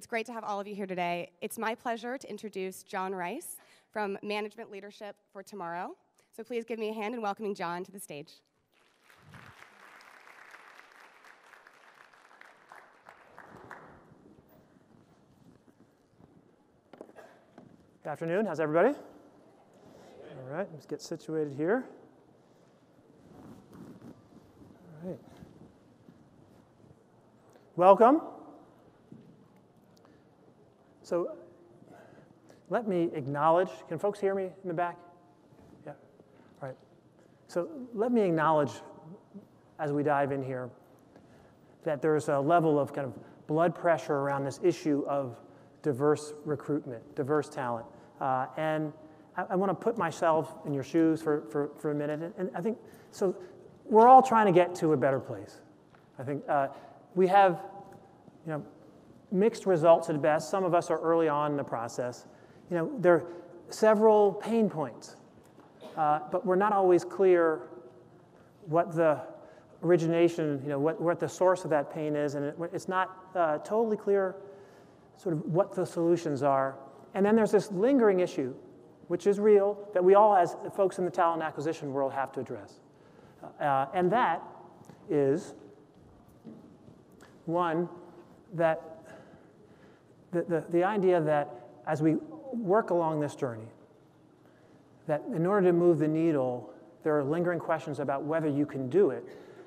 It's great to have all of you here today. It's my pleasure to introduce John Rice from Management Leadership for Tomorrow. So please give me a hand in welcoming John to the stage. Good afternoon. How's everybody? All right, let's get situated here. All right. Welcome. So let me acknowledge, can folks hear me in the back? Yeah, all right. So let me acknowledge, as we dive in here, that there's a level of kind of blood pressure around this issue of diverse recruitment, diverse talent. And I want to put myself in your shoes for a minute. And I think, so we're all trying to get to a better place. I think we have, mixed results at best. Some of us are early on in the process. There are several pain points, but we're not always clear what the origination, what the source of that pain is, and it's not totally clear sort of what the solutions are. And then there's this lingering issue, which is real, that we all as folks in the talent acquisition world have to address. And that is, one, that the idea that as we work along this journey, that in order to move the needle, there are lingering questions about whether you can do it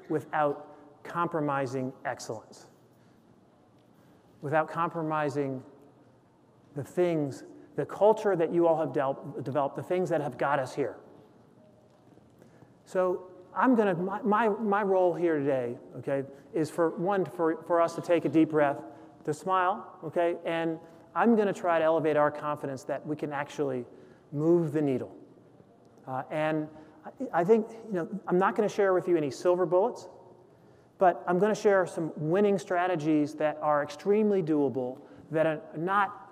without compromising excellence, without compromising the things, the culture that you all have developed, the things that have got us here. So I'm going to, my role here today, okay, is for us to take a deep breath, to smile, okay, and I'm going to try to elevate our confidence that we can actually move the needle. And I think, I'm not going to share with you any silver bullets, but I'm going to share some winning strategies that are extremely doable, that are not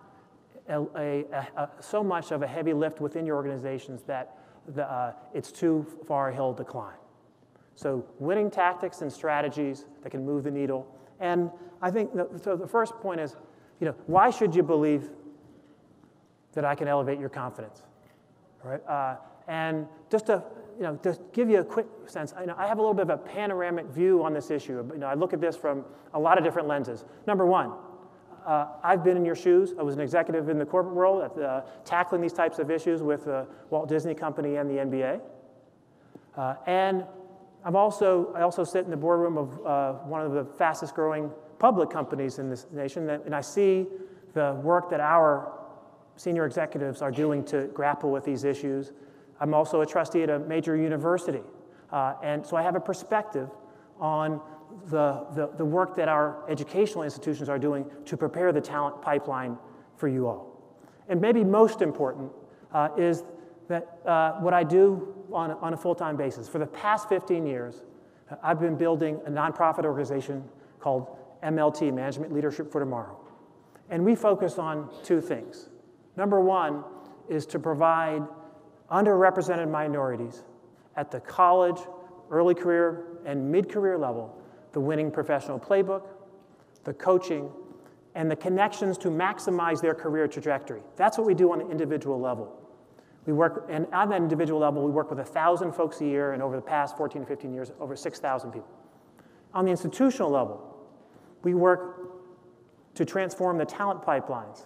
so much of a heavy lift within your organizations that it's too far a hill to climb. So winning tactics and strategies that can move the needle. And I think, so the first point is, why should you believe that I can elevate your confidence? All right? And just to give you a quick sense, I have a little bit of a panoramic view on this issue. I look at this from a lot of different lenses. Number one, I've been in your shoes. I was an executive in the corporate world tackling these types of issues with the Walt Disney Company and the NBA. And I also sit in the boardroom of one of the fastest growing public companies in this nation, and I see the work that our senior executives are doing to grapple with these issues. I'm also a trustee at a major university, and so I have a perspective on the work that our educational institutions are doing to prepare the talent pipeline for you all. And maybe most important is that what I do on a full-time basis. For the past 15 years, I've been building a nonprofit organization called MLT, Management Leadership for Tomorrow. And we focus on two things. Number one is to provide underrepresented minorities at the college, early career, and mid-career level the winning professional playbook, the coaching, and the connections to maximize their career trajectory. That's what we do on the individual level. We work, and on that individual level, we work with 1,000 folks a year, and over the past 14 to 15 years, over 6,000 people. On the institutional level, we work to transform the talent pipelines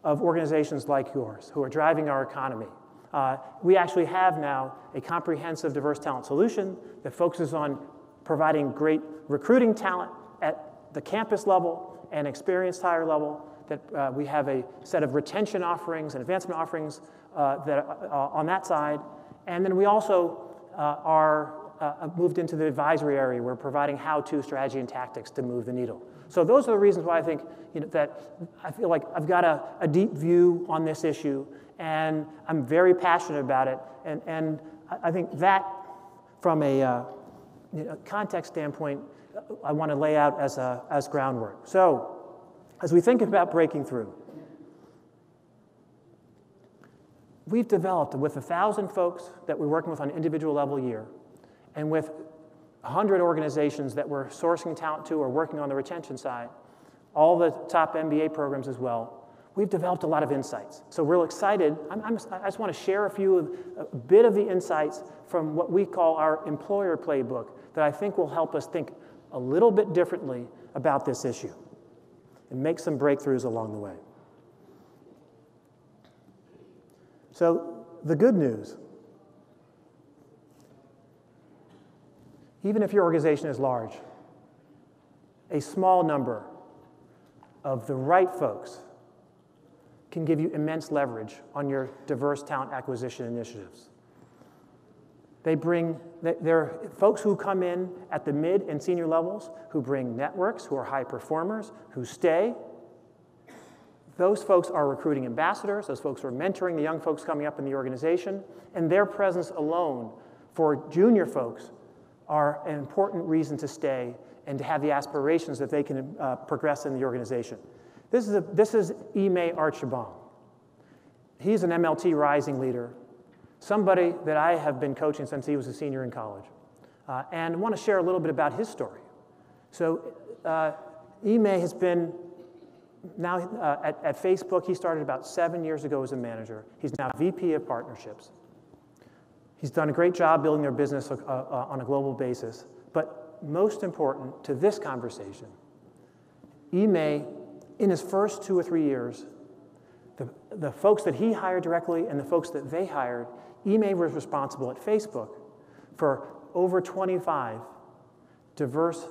of organizations like yours who are driving our economy. We actually have now a comprehensive diverse talent solution that focuses on providing great recruiting talent at the campus level and experienced hire level, that we have a set of retention offerings and advancement offerings that on that side. And then we also are moved into the advisory area. We're providing how-to strategy and tactics to move the needle. So those are the reasons why I think that I feel like I've got a deep view on this issue, and I'm very passionate about it. And I think that from a context standpoint, I want to lay out as groundwork. So as we think about breaking through, we've developed with 1,000 folks that we're working with on an individual level a year, and with 100 organizations that we're sourcing talent to or working on the retention side, all the top MBA programs as well, we've developed a lot of insights. So we're excited. I just want to share a bit of the insights from what we call our employer playbook that I think will help us think a little bit differently about this issue and make some breakthroughs along the way. So the good news, even if your organization is large, a small number of the right folks can give you immense leverage on your diverse talent acquisition initiatives. They're folks who come in at the mid and senior levels, who bring networks, who are high performers, who stay. Those folks are recruiting ambassadors. Those folks are mentoring the young folks coming up in the organization. And their presence alone for junior folks are an important reason to stay and to have the aspirations that they can progress in the organization. This is Ime Archibong. He's an MLT Rising leader, somebody that I have been coaching since he was a senior in college. And I want to share a little bit about his story. So Ime has been now at Facebook. He started about 7 years ago as a manager. He's now VP of Partnerships. He's done a great job building their business on a global basis. But most important to this conversation, Ime, in his first 2 or 3 years, the folks that he hired directly and the folks that they hired, Ime was responsible at Facebook for over 25 diverse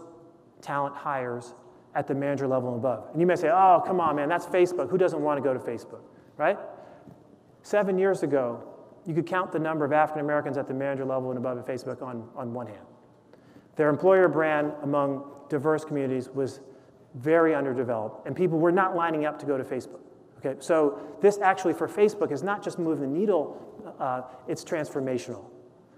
talent hires at the manager level and above. And you may say, oh, come on, man, that's Facebook. Who doesn't want to go to Facebook, right? 7 years ago, you could count the number of African Americans at the manager level and above at Facebook on one hand. Their employer brand among diverse communities was very underdeveloped, and people were not lining up to go to Facebook. Okay, so this actually for Facebook has not just moved the needle, it's transformational.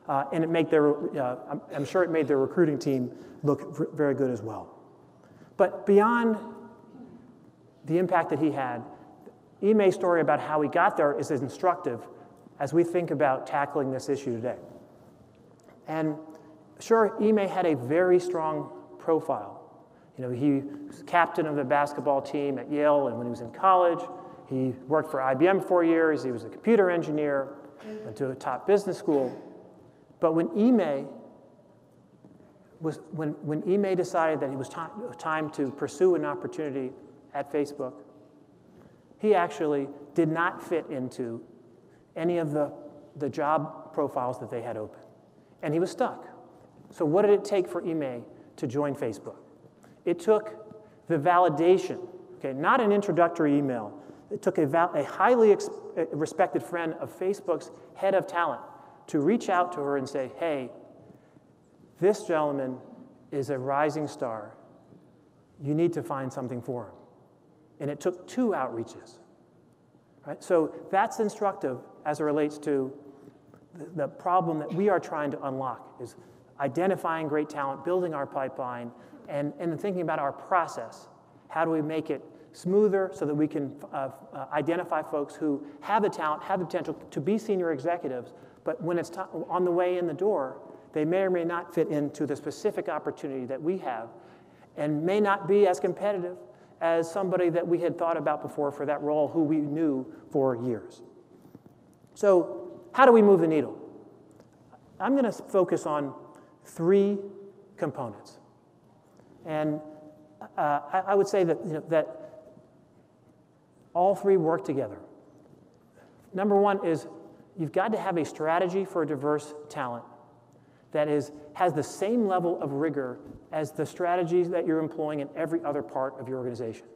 And I'm sure it made their recruiting team look very good as well. But beyond the impact that he had, Ime's story about how he got there is instructive as we think about tackling this issue today. And sure, Ime had a very strong profile. You know, he was captain of the basketball team at Yale, and when he was in college, he worked for IBM 4 years. He was a computer engineer, went to a top business school. But when Ime decided that it was time to pursue an opportunity at Facebook, he actually did not fit into any of the job profiles that they had open. And he was stuck. So what did it take for Ime to join Facebook? It took the validation, okay, not an introductory email. It took a highly respected friend of Facebook's head of talent to reach out to her and say, hey, this gentleman is a rising star. You need to find something for him. And it took 2 outreaches. Right? So that's instructive as it relates to the problem that we are trying to unlock, is identifying great talent, building our pipeline, and thinking about our process. How do we make it smoother so that we can identify folks who have the talent, have the potential to be senior executives, but when it's on the way in the door, they may or may not fit into the specific opportunity that we have and may not be as competitive as somebody that we had thought about before for that role who we knew for years. So how do we move the needle? I'm going to focus on 3 components. And I would say that, that all 3 work together. Number 1 is you've got to have a strategy for diverse talent that has the same level of rigor as the strategies that you're employing in every other part of your organization.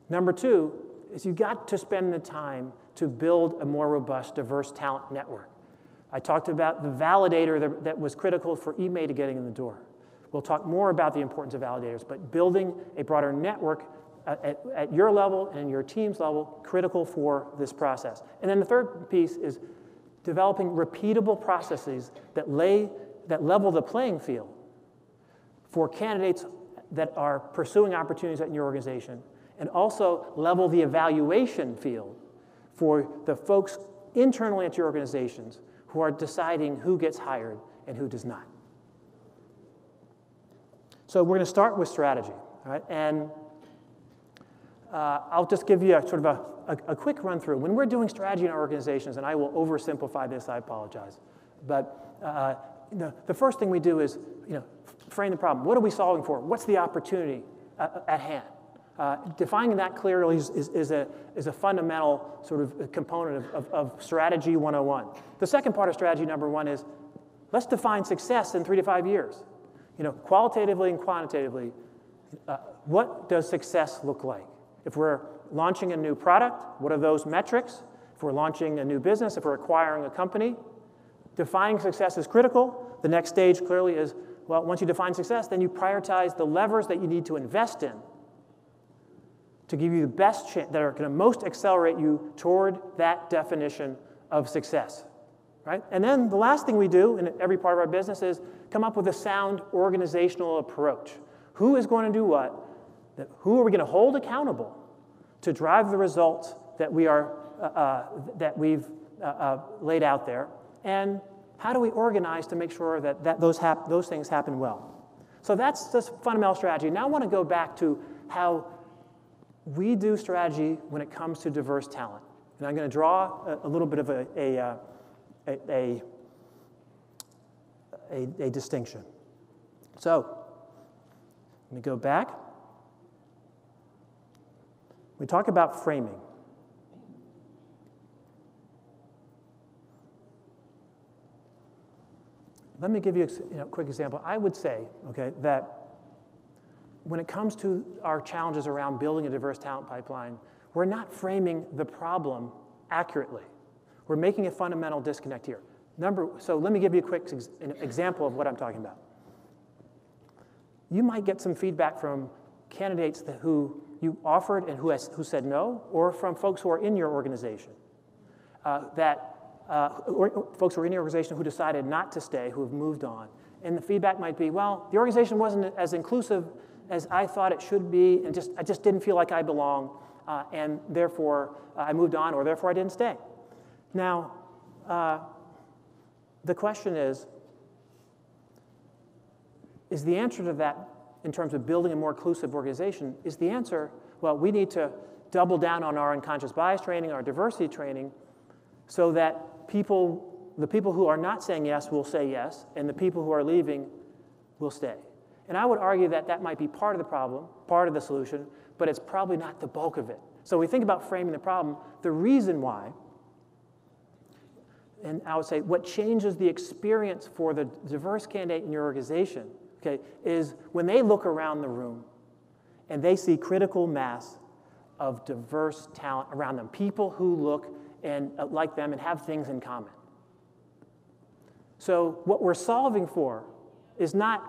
Number 2 is you've got to spend the time to build a more robust, diverse talent network. I talked about the validator that was critical for Ime to getting in the door. We'll talk more about the importance of validators, but building a broader network at your level and your team's level, critical for this process. And then the third piece is developing repeatable processes that level the playing field for candidates that are pursuing opportunities in your organization, and also level the evaluation field for the folks internally at your organizations who are deciding who gets hired and who does not. So we're going to start with strategy, all right? And I'll just give you a sort of a quick run through. When we're doing strategy in our organizations, and I will oversimplify this, I apologize, but the first thing we do is frame the problem. What are we solving for? What's the opportunity at hand? Defining that clearly is a fundamental sort of component of strategy 101. The second part of strategy number one is let's define success in 3 to 5 years. Qualitatively and quantitatively, what does success look like? If we're launching a new product, what are those metrics? If we're launching a new business, if we're acquiring a company, defining success is critical. The next stage clearly is, well, once you define success, then you prioritize the levers that you need to invest in to give you the best chance, that are going to most accelerate you toward that definition of success, right? And then the last thing we do in every part of our business is come up with a sound organizational approach. Who is going to do what? Who are we going to hold accountable to drive the results that we've laid out there? And how do we organize to make sure that those things happen well? So that's just fundamental strategy. Now I want to go back to how we do strategy when it comes to diverse talent. And I'm going to draw a little bit of a distinction. So let me go back. We talk about framing. Let me give you a quick example. I would say, that when it comes to our challenges around building a diverse talent pipeline, we're not framing the problem accurately. We're making a fundamental disconnect here. So let me give you a quick example of what I'm talking about. You might get some feedback from candidates who you offered and who said no, or from folks who are in your organization, or folks who are in your organization who decided not to stay, who have moved on. And the feedback might be, well, the organization wasn't as inclusive as I thought it should be, and I just didn't feel like I belong, and therefore I moved on, or therefore I didn't stay. Now, the question is the answer to that, in terms of building a more inclusive organization, is the answer, well, we need to double down on our unconscious bias training, our diversity training, so that the people who are not saying yes will say yes, and the people who are leaving will stay. And I would argue that might be part of the problem, part of the solution, but it's probably not the bulk of it. So we think about framing the problem. The reason why, and I would say what changes the experience for the diverse candidate in your organization, is when they look around the room and they see critical mass of diverse talent around them, people who look and like them and have things in common. So what we're solving for is not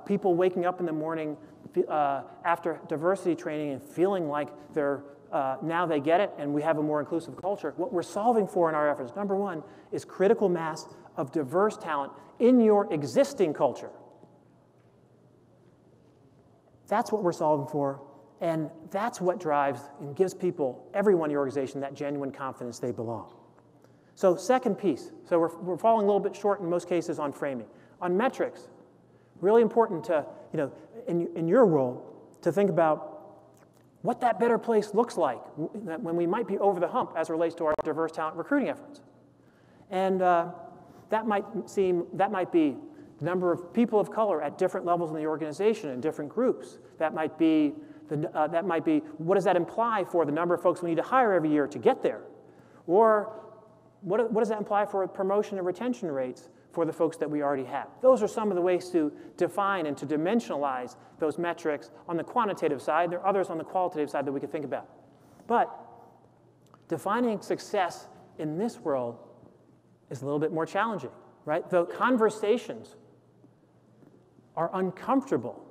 people waking up in the morning after diversity training and feeling like now they get it and we have a more inclusive culture. What we're solving for in our efforts, number one, is critical mass of diverse talent in your existing culture. That's what we're solving for, and that's what drives and gives people, everyone in your organization, that genuine confidence they belong. So second piece, so we're falling a little bit short in most cases on framing. On metrics, really important to, in your role, to think about what that better place looks like when we might be over the hump as it relates to our diverse talent recruiting efforts. And that might be the number of people of color at different levels in the organization in different groups. That might be what does that imply for the number of folks we need to hire every year to get there? Or what does that imply for promotion and retention rates for the folks that we already have? Those are some of the ways to define and to dimensionalize those metrics on the quantitative side. There are others on the qualitative side that we could think about. But defining success in this world is a little bit more challenging, right? The conversations are uncomfortable,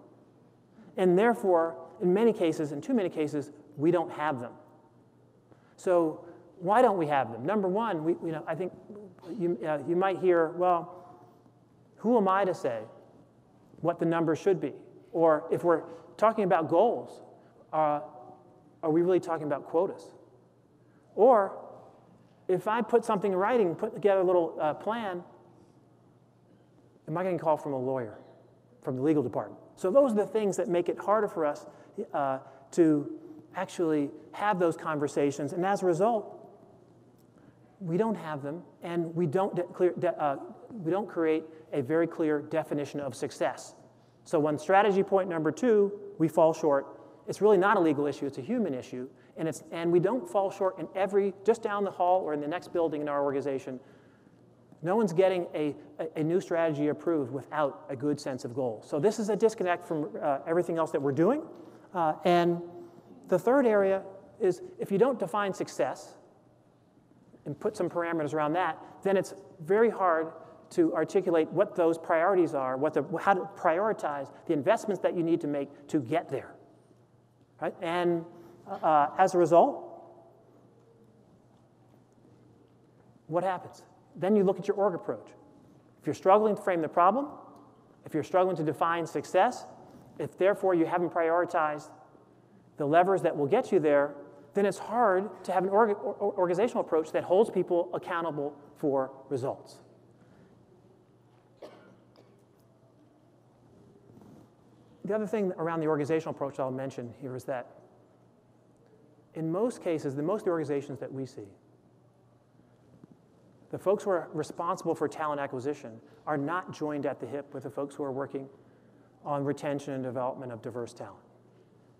and therefore, in too many cases, we don't have them. So why don't we have them? Number one, I think you might hear, well, who am I to say what the number should be? Or if we're talking about goals, are we really talking about quotas? Or if I put something in writing, put together a little plan, am I getting called from a lawyer, from the legal department? So those are the things that make it harder for us to actually have those conversations. And as a result, we don't have them, and we don't create a very clear definition of success. So on strategy point number 2, we fall short. It's really not a legal issue, it's a human issue. And we don't fall short in just down the hall or in the next building in our organization. No one's getting a new strategy approved without a good sense of goal. So this is a disconnect from everything else that we're doing. And the third area is if you don't define success and put some parameters around that, then it's very hard to articulate what those priorities are, how to prioritize the investments that you need to make to get there. Right? And as a result, what happens? Then you look at your org approach. If you're struggling to frame the problem, if you're struggling to define success, if therefore you haven't prioritized the levers that will get you there, then it's hard to have an organizational approach that holds people accountable for results. The other thing around the organizational approach I'll mention here is that in most cases, in most of the organizations that we see, the folks who are responsible for talent acquisition are not joined at the hip with the folks who are working on retention and development of diverse talent.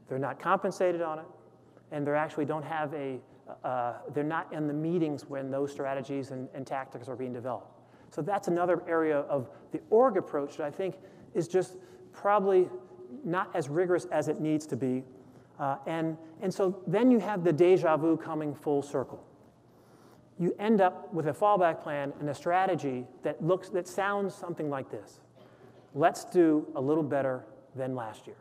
They're not compensated on it, and they actually don't have they're not in the meetings when those strategies and tactics are being developed. So that's another area of the org approach that I think is just probably not as rigorous as it needs to be. And so then you have the déjà vu coming full circle. You end up with a fallback plan and a strategy that sounds something like this. Let's do a little better than last year.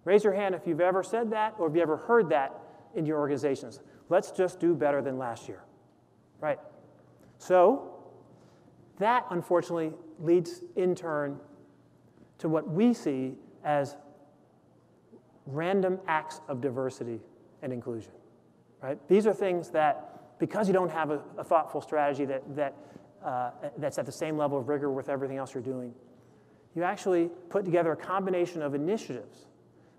Raise your hand if you've ever said that or if you ever heard that in your organizations. Let's just do better than last year. Right? So that, unfortunately, leads in turn to what we see as random acts of diversity and inclusion. Right? These are things that, because you don't have a thoughtful strategy that's at the same level of rigor with everything else you're doing, you actually put together a combination of initiatives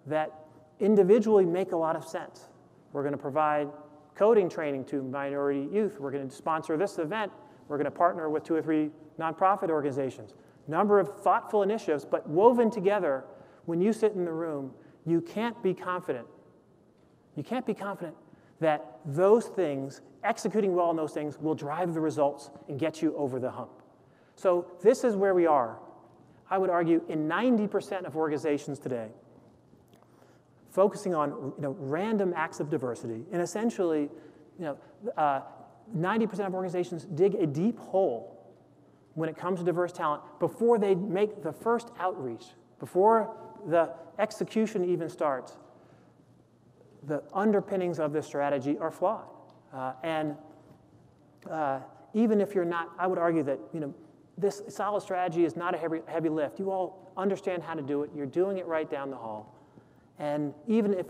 that individually make a lot of sense. We're going to provide coding training to minority youth. We're going to sponsor this event. We're going to partner with 2 or 3 nonprofit organizations. Number of thoughtful initiatives, but woven together, when you sit in the room, you can't be confident. You can't be confident that those things, executing well on those things, will drive the results and get you over the hump. So this is where we are, I would argue, in 90% of organizations today, focusing on random acts of diversity, and essentially 90% of organizations dig a deep hole when it comes to diverse talent before they make the first outreach, before the execution even starts. The underpinnings of this strategy are flawed. Even if you're not, I would argue that this solid strategy is not a heavy lift. You all understand how to do it. You're doing it right down the hall. And even if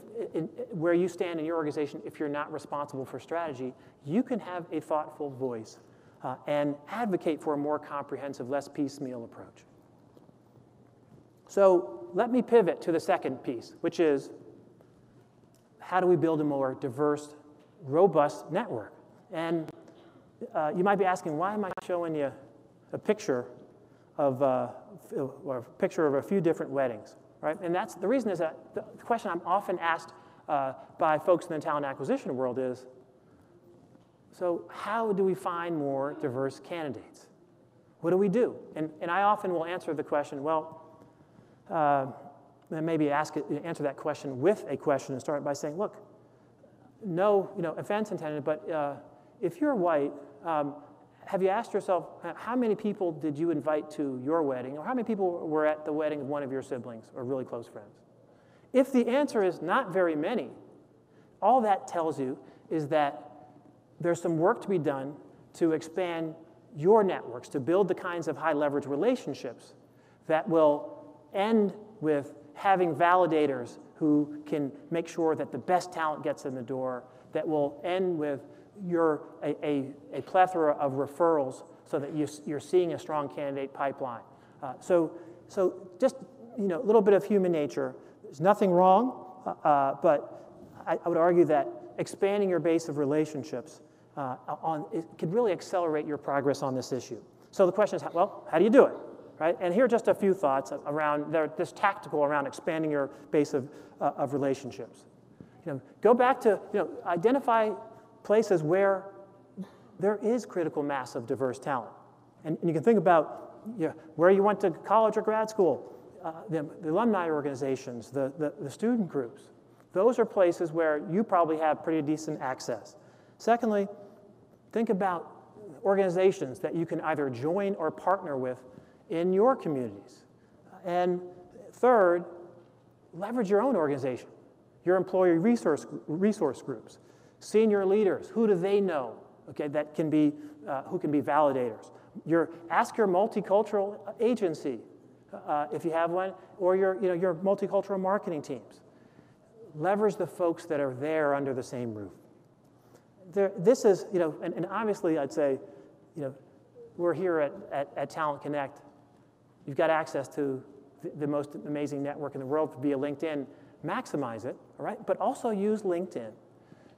where you stand in your organization, if you're not responsible for strategy, you can have a thoughtful voice and advocate for a more comprehensive, less piecemeal approach. So let me pivot to the second piece, which is how do we build a more diverse, robust network? And you might be asking, why am I showing you a picture of a few different weddings? Right? And that's the reason is that the question I'm often asked by folks in the talent acquisition world is, so how do we find more diverse candidates? What do we do? And I often will answer the question, well, and maybe answer that question with a question and start by saying, look, no offense intended, but if you're white, have you asked yourself, how many people did you invite to your wedding, or how many people were at the wedding of one of your siblings or really close friends? If the answer is not very many, all that tells you is that there's some work to be done to expand your networks, to build the kinds of high-leverage relationships that will end with having validators who can make sure that the best talent gets in the door, that will end with a plethora of referrals so that you're seeing a strong candidate pipeline. So just a little bit of human nature. There's nothing wrong but I would argue that expanding your base of relationships it could really accelerate your progress on this issue. So the question is, well, how do you do it, right? And here are just a few thoughts around this tactical around expanding your base of relationships. Go back to identify places where there is critical mass of diverse talent, and you can think about where you went to college or grad school, the alumni organizations, the student groups. Those are places where you probably have pretty decent access. Secondly, think about organizations that you can either join or partner with in your communities. And third, leverage your own organization, your employee resource groups, senior leaders. Who do they know? Okay, that can be who can be validators. Ask your multicultural agency if you have one, or your multicultural marketing teams. Leverage the folks that are there under the same roof. This is, and obviously I'd say, we're here at Talent Connect. You've got access to the most amazing network in the world via LinkedIn. Maximize it, all right? But also use LinkedIn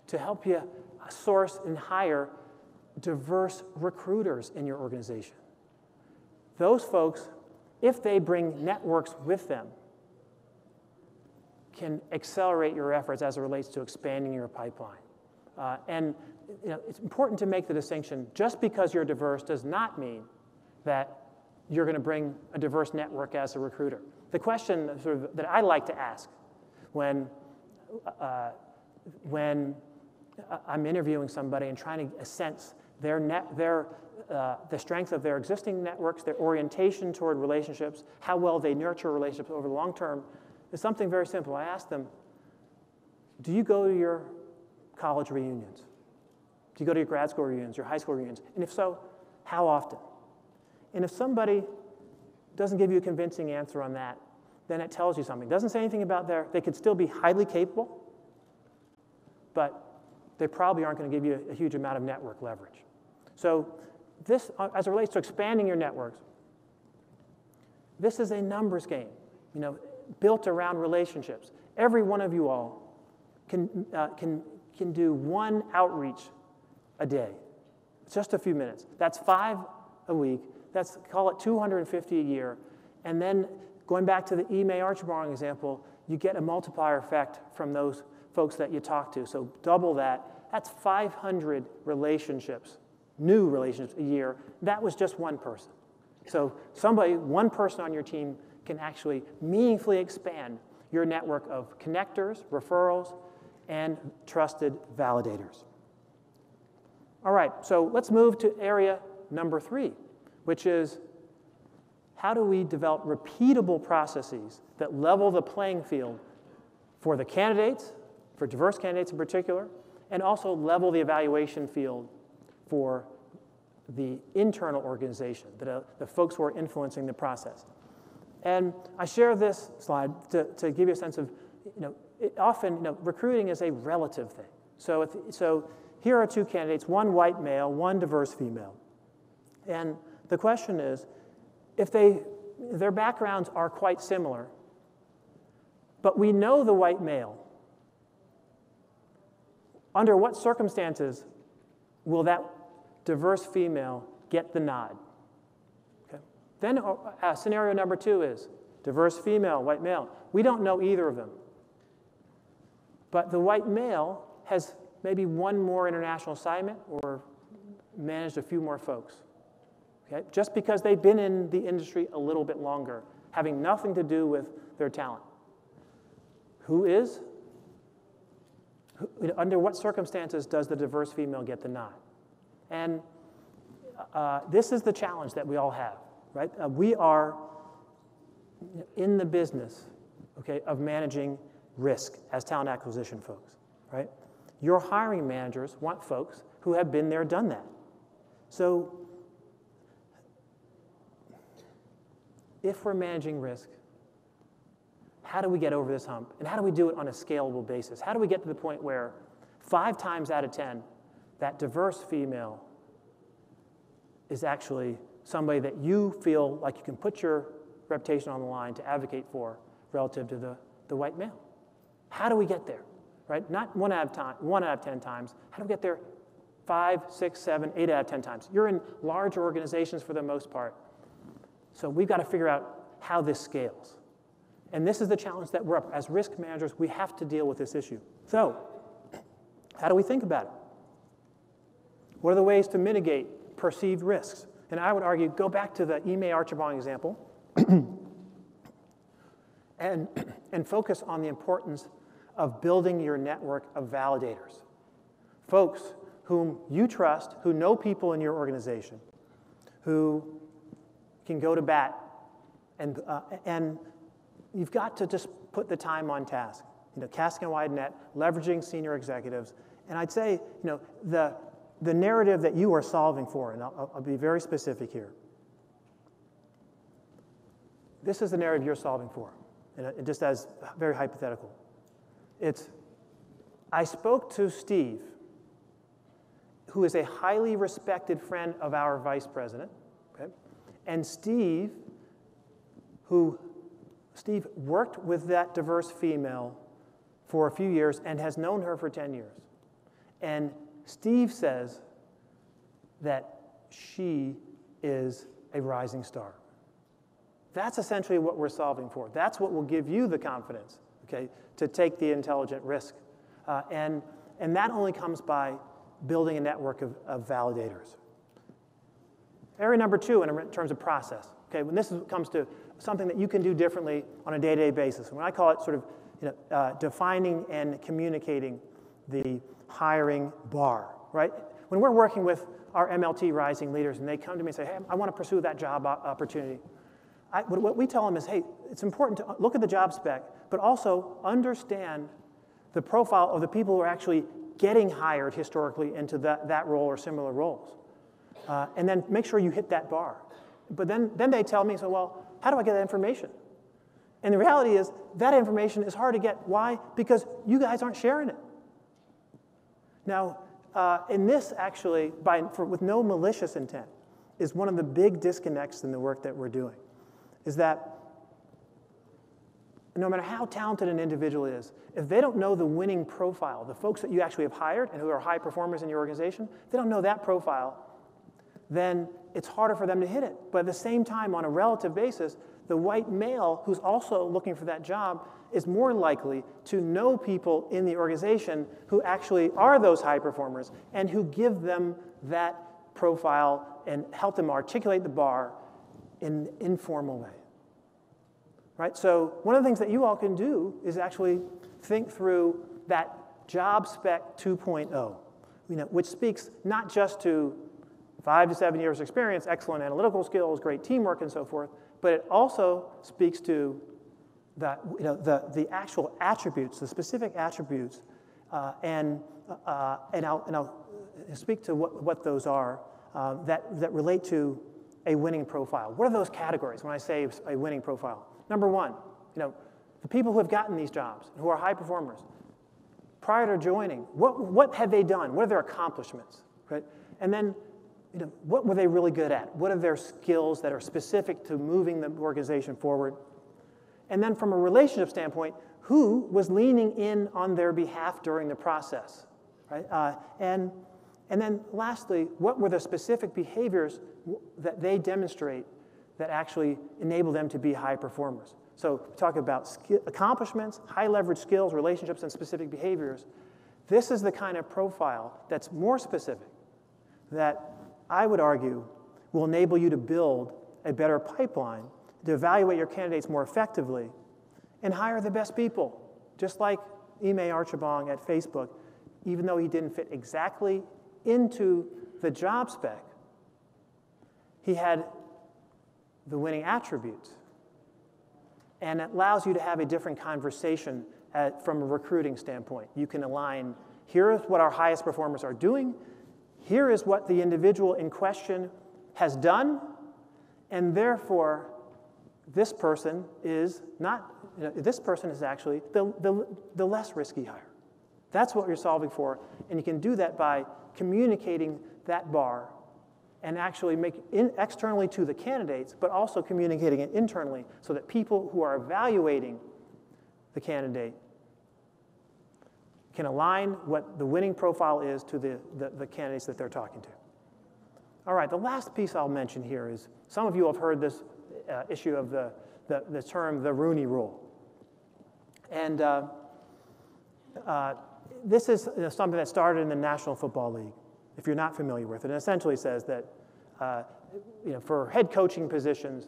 to help you source and hire diverse recruiters in your organization. Those folks, if they bring networks with them, can accelerate your efforts as it relates to expanding your pipeline. And it's important to make the distinction. Just because you're diverse does not mean that you're going to bring a diverse network as a recruiter. The question that I like to ask when I'm interviewing somebody and trying to sense the strength of their existing networks, their orientation toward relationships, how well they nurture relationships over the long term, is something very simple. I ask them, do you go to your college reunions? Do you go to your grad school reunions, your high school reunions? And if so, how often? And if somebody doesn't give you a convincing answer on that, then it tells you something. It doesn't say anything about they could still be highly capable, but they probably aren't going to give you a huge amount of network leverage. So this, as it relates to expanding your networks, this is a numbers game, built around relationships. Every one of you all can do one outreach a day. It's just a few minutes. That's 5 a week. Call it 250 a year. And then going back to the Ime Archibald example, you get a multiplier effect from those folks that you talk to. So double that. That's 500 relationships, new relationships a year. That was just one person. So one person on your team can actually meaningfully expand your network of connectors, referrals, and trusted validators. All right, so let's move to area number 3, which is how do we develop repeatable processes that level the playing field for the candidates, for diverse candidates in particular, and also level the evaluation field for the internal organization, the folks who are influencing the process. And I share this slide to give you a sense of, recruiting is a relative thing. So here are 2 candidates, one white male, one diverse female. And the question is, if their backgrounds are quite similar, but we know the white male, under what circumstances will that diverse female get the nod? Okay. Then scenario number 2 is diverse female, white male. We don't know either of them. But the white male has maybe one more international assignment or managed a few more folks. Okay? Just because they've been in the industry a little bit longer, having nothing to do with their talent. Under what circumstances does the diverse female get the nod? And this is the challenge that we all have, right? We are in the business, of managing risk as talent acquisition folks, right? Your hiring managers want folks who have been there, done that. So if we're managing risk, how do we get over this hump? And how do we do it on a scalable basis? How do we get to the point where 5 times out of 10, that diverse female is actually somebody that you feel like you can put your reputation on the line to advocate for relative to the white male? How do we get there, right? Not 1 out of 10 times. How do we get there 5, 6, 7, 8 out of 10 times? You're in large organizations for the most part. So we've got to figure out how this scales. And this is the challenge that we're up. As risk managers, we have to deal with this issue. So how do we think about it? What are the ways to mitigate perceived risks? And I would argue, go back to the Ime Archibong example and focus on the importance of building your network of validators. Folks whom you trust, who know people in your organization, who can go to bat, and you've got to just put the time on task. Casting a wide net, leveraging senior executives, and I'd say, the narrative that you are solving for, and I'll be very specific here. This is the narrative you're solving for, and it just as very hypothetical. It's, I spoke to Steve, who is a highly respected friend of our vice president, okay? And Steve worked with that diverse female for a few years and has known her for 10 years. And Steve says that she is a rising star. That's essentially what we're solving for. That's what will give you the confidence, okay, to take the intelligent risk. And that only comes by building a network of validators. Area number 2 in terms of process. Okay, when this comes to something that you can do differently on a day-to-day basis, when I call it sort of defining and communicating the hiring bar, right? When we're working with our MLT rising leaders and they come to me and say, hey, I want to pursue that job opportunity, what we tell them is, hey, it's important to look at the job spec, but also understand the profile of the people who are actually getting hired historically into that role or similar roles. And then make sure you hit that bar. But then they tell me, so, well, how do I get that information? And the reality is that information is hard to get. Why? Because you guys aren't sharing it. Now, in this actually, with no malicious intent, is one of the big disconnects in the work that we're doing, is that no matter how talented an individual is, if they don't know the winning profile, the folks that you actually have hired and who are high performers in your organization, if they don't know that profile, then it's harder for them to hit it. But at the same time, on a relative basis, the white male who's also looking for that job is more likely to know people in the organization who actually are those high performers and who give them that profile and help them articulate the bar in an informal way. Right? So one of the things that you all can do is actually think through that job spec 2.0, which speaks not just to 5 to 7 years experience, excellent analytical skills, great teamwork, and so forth, but it also speaks to the actual attributes, the specific attributes, and I'll speak to what those are that relate to a winning profile. What are those categories when I say a winning profile? Number 1, the people who have gotten these jobs, who are high performers, prior to joining, what have they done? What are their accomplishments? Right? And then, what were they really good at? What are their skills that are specific to moving the organization forward? And then from a relationship standpoint, who was leaning in on their behalf during the process? Right? And then lastly, what were the specific behaviors that they demonstrate that actually enable them to be high performers? So we talk about accomplishments, high leverage skills, relationships, and specific behaviors. This is the kind of profile that's more specific that I would argue will enable you to build a better pipeline, to evaluate your candidates more effectively, and hire the best people. Just like Ime Archibong at Facebook, even though he didn't fit exactly into the job spec, he had the winning attributes. And it allows you to have a different conversation from a recruiting standpoint. You can align, here is what our highest performers are doing, here is what the individual in question has done, and therefore, this person is not, this person is actually the less risky hire. That's what you're solving for, and you can do that by communicating that bar and actually make it externally to the candidates, but also communicating it internally so that people who are evaluating the candidate can align what the winning profile is to the candidates that they're talking to. All right, the last piece I'll mention here is, some of you have heard this issue of the term the Rooney Rule. And this is something that started in the National Football League, if you're not familiar with it. It essentially says that for head coaching positions,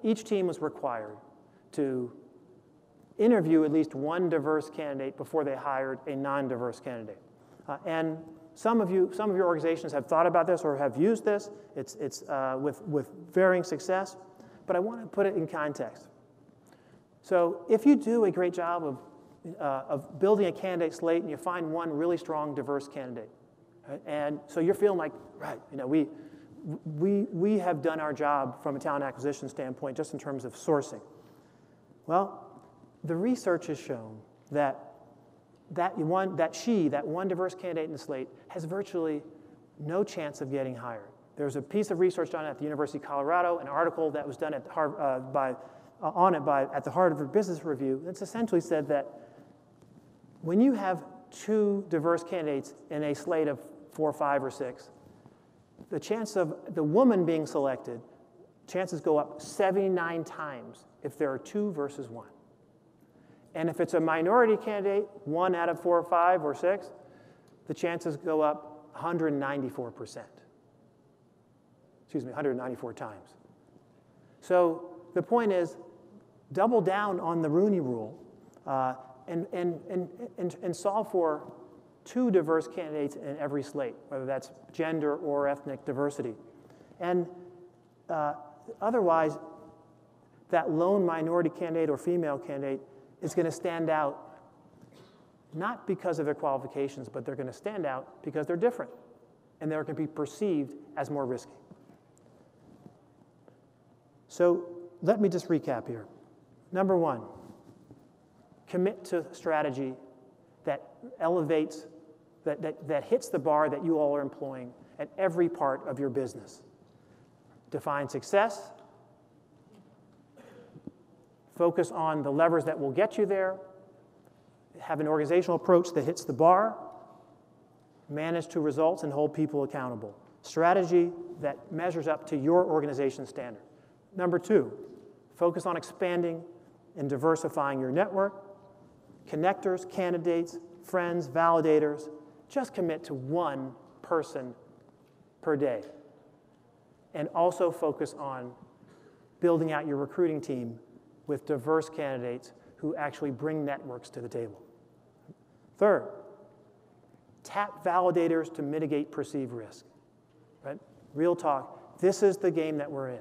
each team was required to interview at least one diverse candidate before they hired a non-diverse candidate. And some of your organizations have thought about this or have used this. It's with varying success, but I want to put it in context. So if you do a great job of building a candidate slate and you find one really strong, diverse candidate, right? And so you're feeling like, right, we have done our job from a talent acquisition standpoint just in terms of sourcing. Well, the research has shown that one diverse candidate in the slate has virtually no chance of getting hired. There's a piece of research done at the University of Colorado, an article that was done at the Harvard Business Review, that's essentially said that when you have two diverse candidates in a slate of 4, 5, or 6, the chance of the woman being selected, chances go up 79 times if there are 2 versus 1. And if it's a minority candidate, 1 out of 4 or 5 or 6, the chances go up 194%. Excuse me, 194 times. So the point is, double down on the Rooney Rule and solve for 2 diverse candidates in every slate, whether that's gender or ethnic diversity. And otherwise, that lone minority candidate or female candidate is going to stand out not because of their qualifications, but they're going to stand out because they're different, and they're going to be perceived as more risky. So let me just recap here. Number 1, commit to strategy that elevates, that hits the bar that you all are employing at every part of your business. Define success. Focus on the levers that will get you there. Have an organizational approach that hits the bar. Manage to results and hold people accountable. Strategy that measures up to your organization's standard. Number 2, focus on expanding and diversifying your network. Connectors, candidates, friends, validators. Just commit to 1 person per day. And also focus on building out your recruiting team with diverse candidates who actually bring networks to the table. Third, tap validators to mitigate perceived risk. Right? Real talk, this is the game that we're in.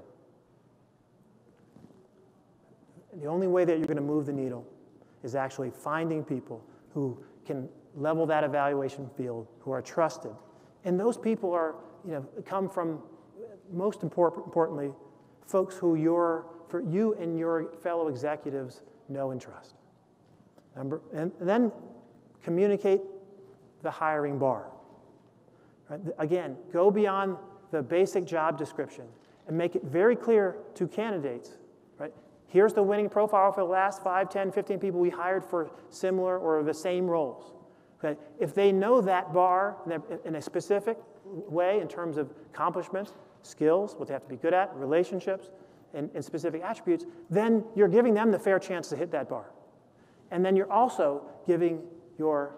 The only way that you're going to move the needle is actually finding people who can level that evaluation field, who are trusted. And those people are, come from, most importantly, folks who you and your fellow executives know and trust. And then communicate the hiring bar. Right? Again, go beyond the basic job description and make it very clear to candidates. Right? Here's the winning profile for the last 5, 10, 15 people we hired for similar or the same roles. Okay? If they know that bar in a specific way in terms of accomplishments, skills, what they have to be good at, relationships, and specific attributes, then you're giving them the fair chance to hit that bar. And then you're also giving your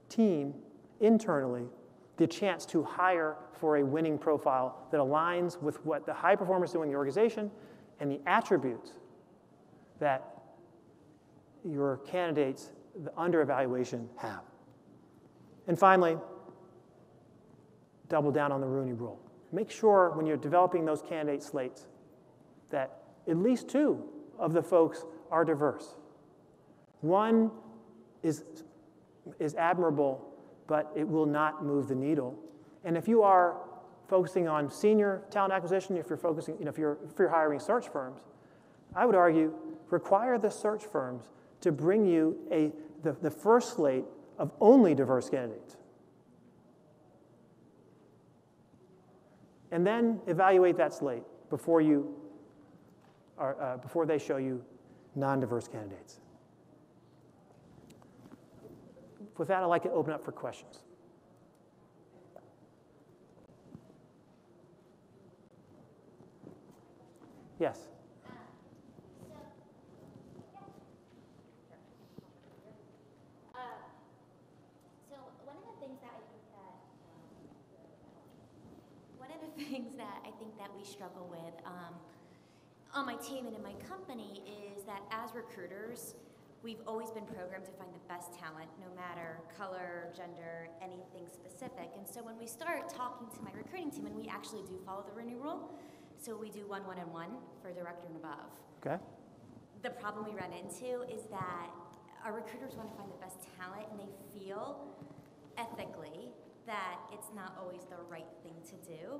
team internally the chance to hire for a winning profile that aligns with what the high performers do in the organization and the attributes that your candidates under evaluation have. And finally, double down on the Rooney Rule. Make sure when you're developing those candidate slates that at least 2 of the folks are diverse. 1 is admirable, but it will not move the needle. And if you are focusing on senior talent acquisition, if you're focusing, if you're hiring search firms, I would argue require the search firms to bring you the first slate of only diverse candidates. And then evaluate that slate before they show you non-diverse candidates. with that, I'd like to open up for questions. Yes. So one of the things that I think that we struggle with on my team and in my company is that as recruiters, we've always been programmed to find the best talent, no matter color, gender, anything specific. And so when we start talking to my recruiting team, and we actually do follow the Rooney rule, so we do 1, 1, and 1 for director and above. Okay. The problem we run into is that our recruiters want to find the best talent, and they feel ethically that it's not always the right thing to do.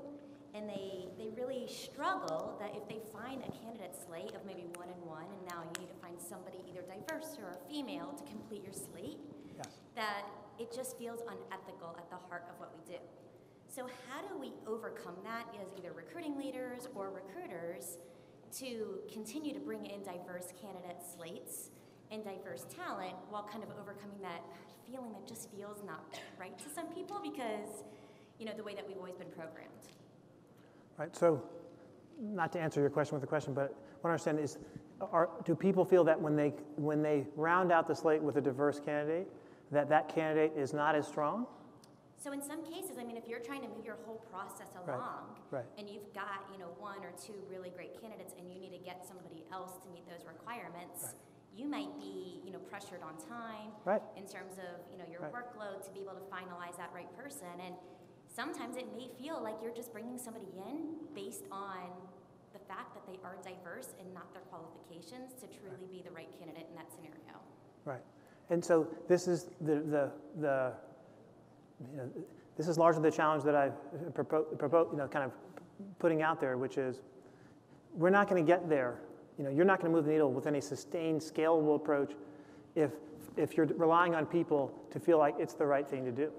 And they really struggle that if they find a candidate slate of maybe 1 and 1, and now you need to find somebody either diverse or a female to complete your slate, Yes. that it just feels unethical at the heart of what we do. So how do we overcome that as either recruiting leaders or recruiters to continue to bring in diverse candidate slates and diverse talent while kind of overcoming that feeling that just feels not right to some people because, you know, the way that we've always been programmed? Right, so not to answer your question with a question, but what I understand is, do people feel that when they round out the slate with a diverse candidate, that candidate is not as strong? So in some cases, I mean, if you're trying to move your whole process along, right. and you've got, you know, 1 or 2 really great candidates, and you need to get somebody else to meet those requirements, Right. you might be, you know, pressured on time Right. in terms of, you know, your Right. workload to be able to finalize that right person. And sometimes it may feel like you're just bringing somebody in based on the fact that they are diverse and not their qualifications to truly be the right candidate in that scenario. Right, and so this is this is largely the challenge that I propose, kind of putting out there, which is we're not going to get there. You're not going to move the needle with any sustained, scalable approach if you're relying on people to feel like it's the right thing to do.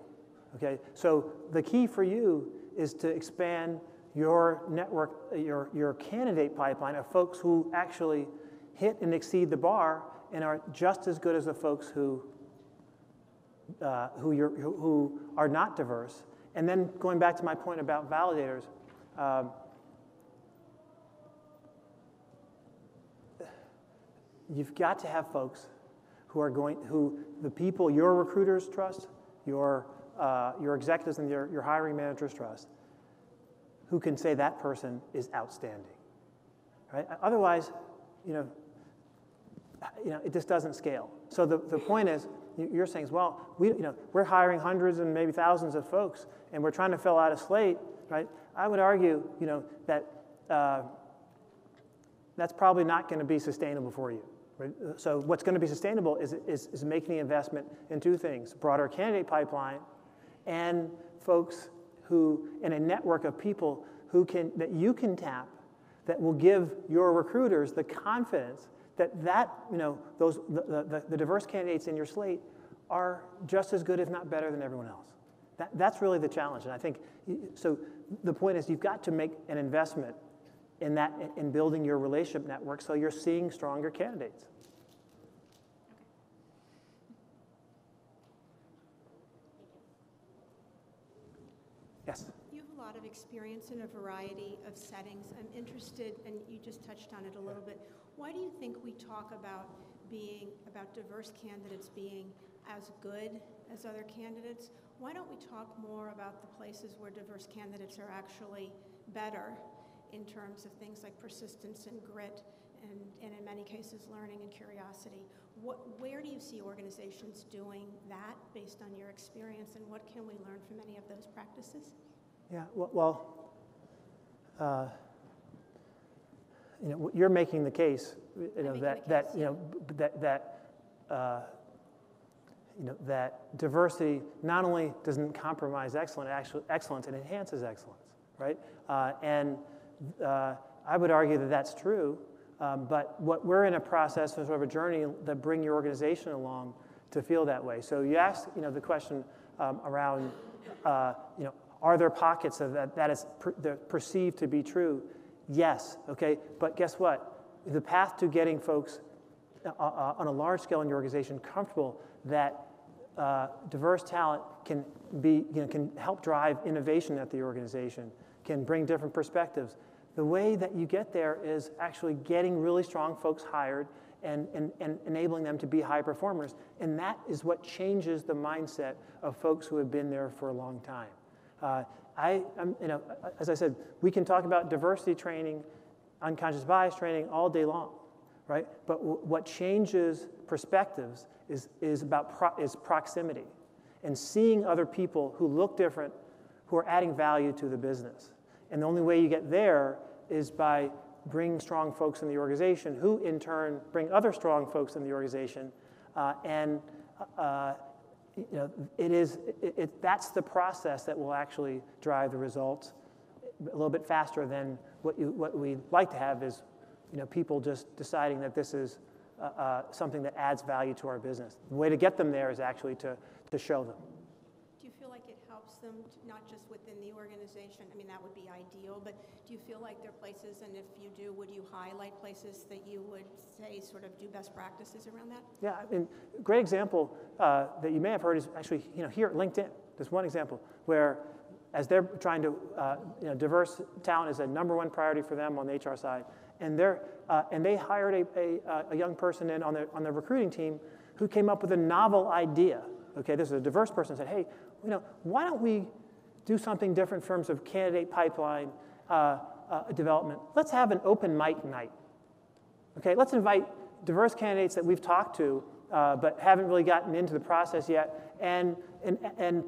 Okay, so the key for you is to expand your network, your candidate pipeline of folks who actually hit and exceed the bar and are just as good as the folks who are not diverse. And then going back to my point about validators, you've got to have folks who the people your recruiters trust, your executives and your hiring managers trust, who can say that person is outstanding, right? Otherwise, it just doesn't scale. So the point is, you're saying, well, we're hiring hundreds and maybe thousands of folks, and we're trying to fill out a slate, right? I would argue, that that's probably not going to be sustainable for you. Right? So what's going to be sustainable is making the investment in 2 things: broader candidate pipeline, and folks who, in a network of people that you can tap, that will give your recruiters the confidence that the diverse candidates in your slate are just as good, if not better, than everyone else. That's really the challenge, and I think so. The point is, you've got to make an investment in building your relationship network, so you're seeing stronger candidates. Yes. You have a lot of experience in a variety of settings. I'm interested, and you just touched on it a little bit. Why do you think we talk about diverse candidates being as good as other candidates? Why don't we talk more about the places where diverse candidates are actually better in terms of things like persistence and grit, and in many cases, learning and curiosity? Where do you see organizations doing that based on your experience, and what can we learn from any of those practices? Yeah, you're making the case, that diversity not only doesn't compromise excellence, it enhances excellence, right? And I would argue that that's true, but we're in a process, sort of a journey that bring your organization along to feel that way. So you asked, the question around, are there pockets of that is perceived to be true? Yes, okay, but guess what? The path to getting folks on a large scale in your organization comfortable that diverse talent can can help drive innovation at the organization, can bring different perspectives. The way that you get there is actually getting really strong folks hired and enabling them to be high performers. And that is what changes the mindset of folks who have been there for a long time. As I said, we can talk about diversity training, unconscious bias training all day long, right? But what changes perspectives is proximity and seeing other people who look different, who are adding value to the business. And the only way you get there is by bringing strong folks in the organization, who in turn bring other strong folks in the organization, that's the process that will actually drive the results a little bit faster than what we'd like to have is, people just deciding that this is something that adds value to our business. The way to get them there is actually to show them. Do you feel like it helps them, not just within the organization? I mean, that would be ideal, but do you feel like there are places, and if you do, would you highlight places that you would say sort of do best practices around that? Yeah, I mean, a great example that you may have heard is actually, here at LinkedIn. There's one example where, as they're trying to, diverse talent is a #1 priority for them on the HR side, and they hired a young person in on the recruiting team who came up with a novel idea. Okay, this is a diverse person, said, hey, why don't we do something different in terms of candidate pipeline development? Let's have an open mic night. Okay, let's invite diverse candidates that we've talked to but haven't really gotten into the process yet, and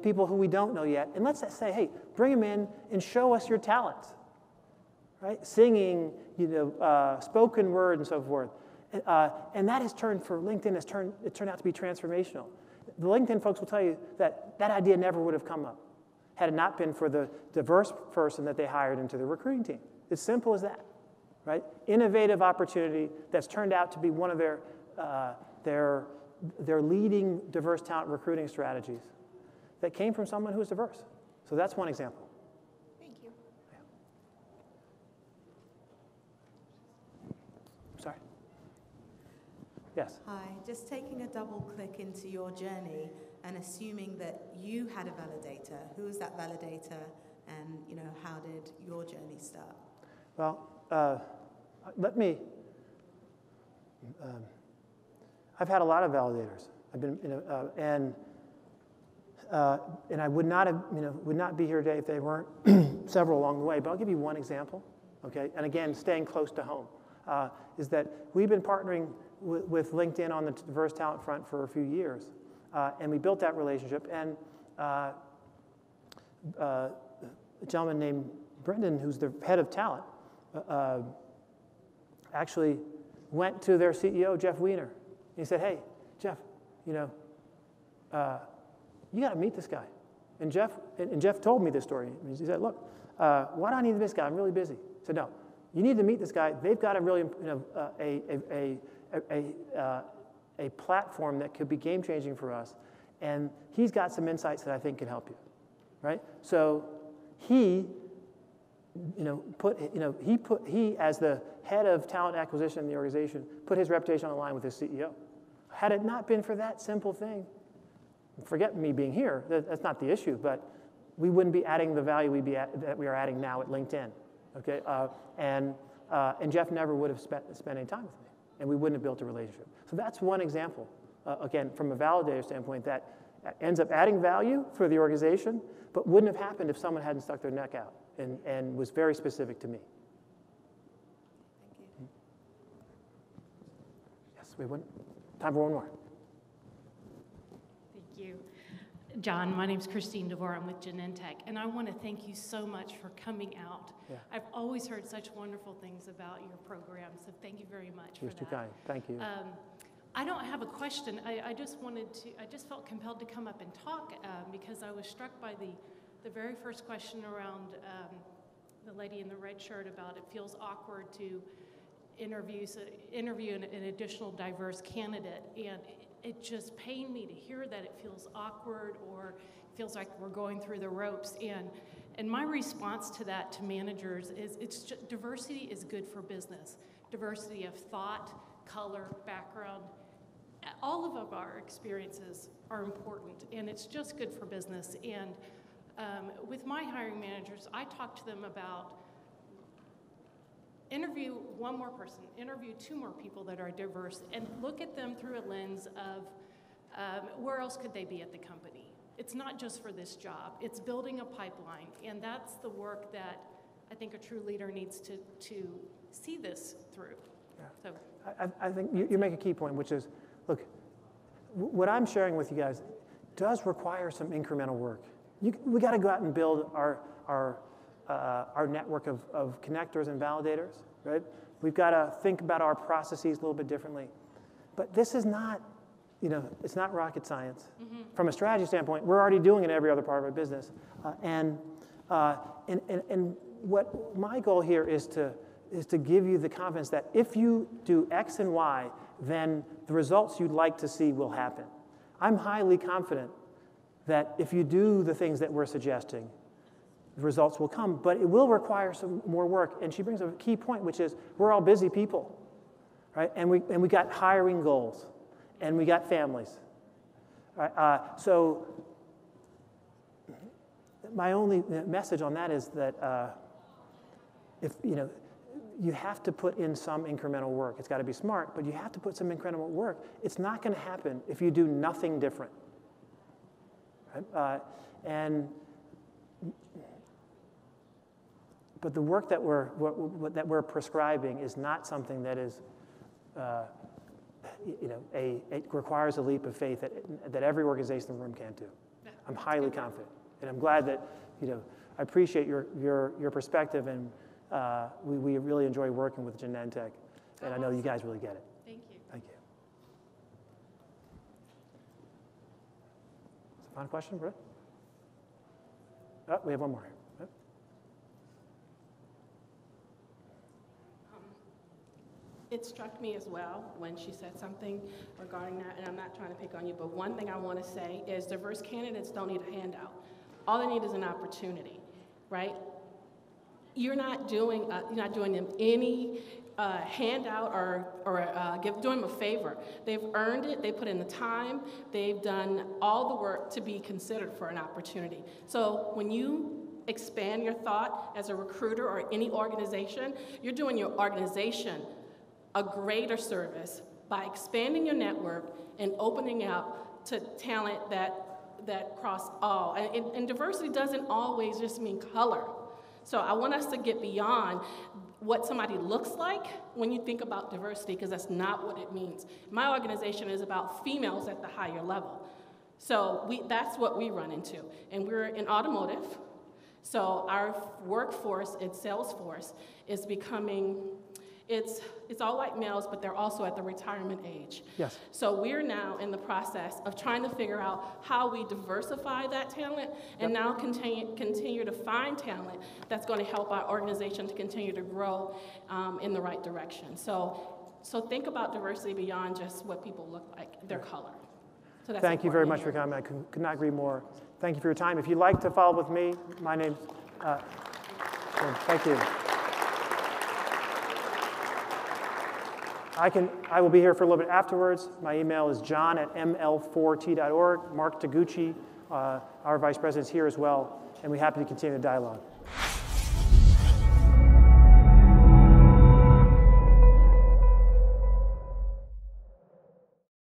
people who we don't know yet. And let's say, hey, bring them in and show us your talents, right? Singing, spoken word and so forth. And that has turned, for LinkedIn, it turned out to be transformational. The LinkedIn folks will tell you that idea never would have come up had it not been for the diverse person that they hired into the recruiting team. It's simple as that, right? Innovative opportunity that's turned out to be one of their leading diverse talent recruiting strategies that came from someone who was diverse. So that's one example. Thank you. Yeah. Sorry. Yes. Hi, just taking a double click into your journey and assuming that you had a validator. Who was that validator, and how did your journey start? Well, I've had a lot of validators. I've been, and I would not be here today if they weren't several along the way. But I'll give you one example. Okay, and again, staying close to home, is that we've been partnering with LinkedIn on the diverse talent front for a few years, and we built that relationship. And a gentleman named Brendan, who's the head of talent, actually went to their CEO, Jeff Weiner. He said, hey, Jeff, you got to meet this guy. And Jeff told me this story. He said, look, why do I need to meet this guy? I'm really busy. I said, no, you need to meet this guy. They've got a really, a platform that could be game-changing for us. And he's got some insights that I think can help you, right? So he, as the head of talent acquisition in the organization, put his reputation on the line with his CEO. Had it not been for that simple thing, forget me being here, that's not the issue, but we wouldn't be adding the value that we are adding now at LinkedIn, okay? And Jeff never would have spent any time with me, and we wouldn't have built a relationship. So that's one example, again, from a validator standpoint, that ends up adding value for the organization, but wouldn't have happened if someone hadn't stuck their neck out and was very specific to me. Thank you. Yes, we wouldn't. Time for one more. Thank you. John, my name's Christine DeVore. I'm with Genentech, and I want to thank you so much for coming out. Yeah. I've always heard such wonderful things about your program, so thank you very much for that. You're too kind. Thank you. I don't have a question. I just felt compelled to come up and talk because I was struck by the very first question around the lady in the red shirt about it feels awkward to interview an additional diverse candidate, and it just pained me to hear that it feels awkward or feels like we're going through the ropes. And my response to that to managers is diversity is good for business. Diversity of thought, color, background. all of our experiences are important, and it's just good for business. And with my hiring managers, I talk to them about interview one more person, interview 2 more people that are diverse, and look at them through a lens of where else could they be at the company. It's not just for this job, it's building a pipeline, and that's the work that I think a true leader needs to see this through. Yeah. So I think you make a key point, which is, look, what I'm sharing with you guys does require some incremental work. We got to go out and build our network of connectors and validators, right? We've got to think about our processes a little bit differently. But this is not, it's not rocket science. Mm-hmm. From a strategy standpoint, we're already doing it in every other part of our business. And what my goal here is to give you the confidence that if you do X and Y, then the results you'd like to see will happen. I'm highly confident that if you do the things that we're suggesting, the results will come, but it will require some more work. And she brings up a key point, which is we're all busy people, right? And we got hiring goals, and we got families. Right? So my only message on that is that if you have to put in some incremental work. It's got to be smart, but you have to put some incremental work. It's not going to happen if you do nothing different. Right? But the work that we're prescribing is not something that is, it requires a leap of faith that every organization in the room can't do. I'm highly confident, and I'm glad that I appreciate your perspective, and we really enjoy working with Genentech, and I know you guys really get it. Thank you. Thank you. Final question, Britt? Oh, we have one more. Yep. It struck me as well when she said something regarding that, and I'm not trying to pick on you, but one thing I want to say is diverse candidates don't need a handout. All they need is an opportunity, right? You're not doing them any handout or doing them a favor. They've earned it. They put in the time. They've done all the work to be considered for an opportunity. So when you expand your thought as a recruiter or any organization, you're doing your organization a greater service by expanding your network and opening out to talent that cross all. And diversity doesn't always just mean color. So I want us to get beyond what somebody looks like when you think about diversity, because that's not what it means. My organization is about females at the higher level. So that's what we run into. And we're in automotive. So our workforce, its sales force, is becoming, it's all white males, but they're also at the retirement age. Yes. So we're now in the process of trying to figure out how we diversify that talent and now continue to find talent that's going to help our organization to continue to grow in the right direction. So think about diversity beyond just what people look like, their color. So that's Thank you very much here. for your comment. I could not agree more. Thank you for your time. If you'd like to follow up with me, my name's... thank you. I will be here for a little bit afterwards. My email is john@ml4t.org. Mark Taguchi, our vice president, is here as well, and we're happy to continue the dialogue.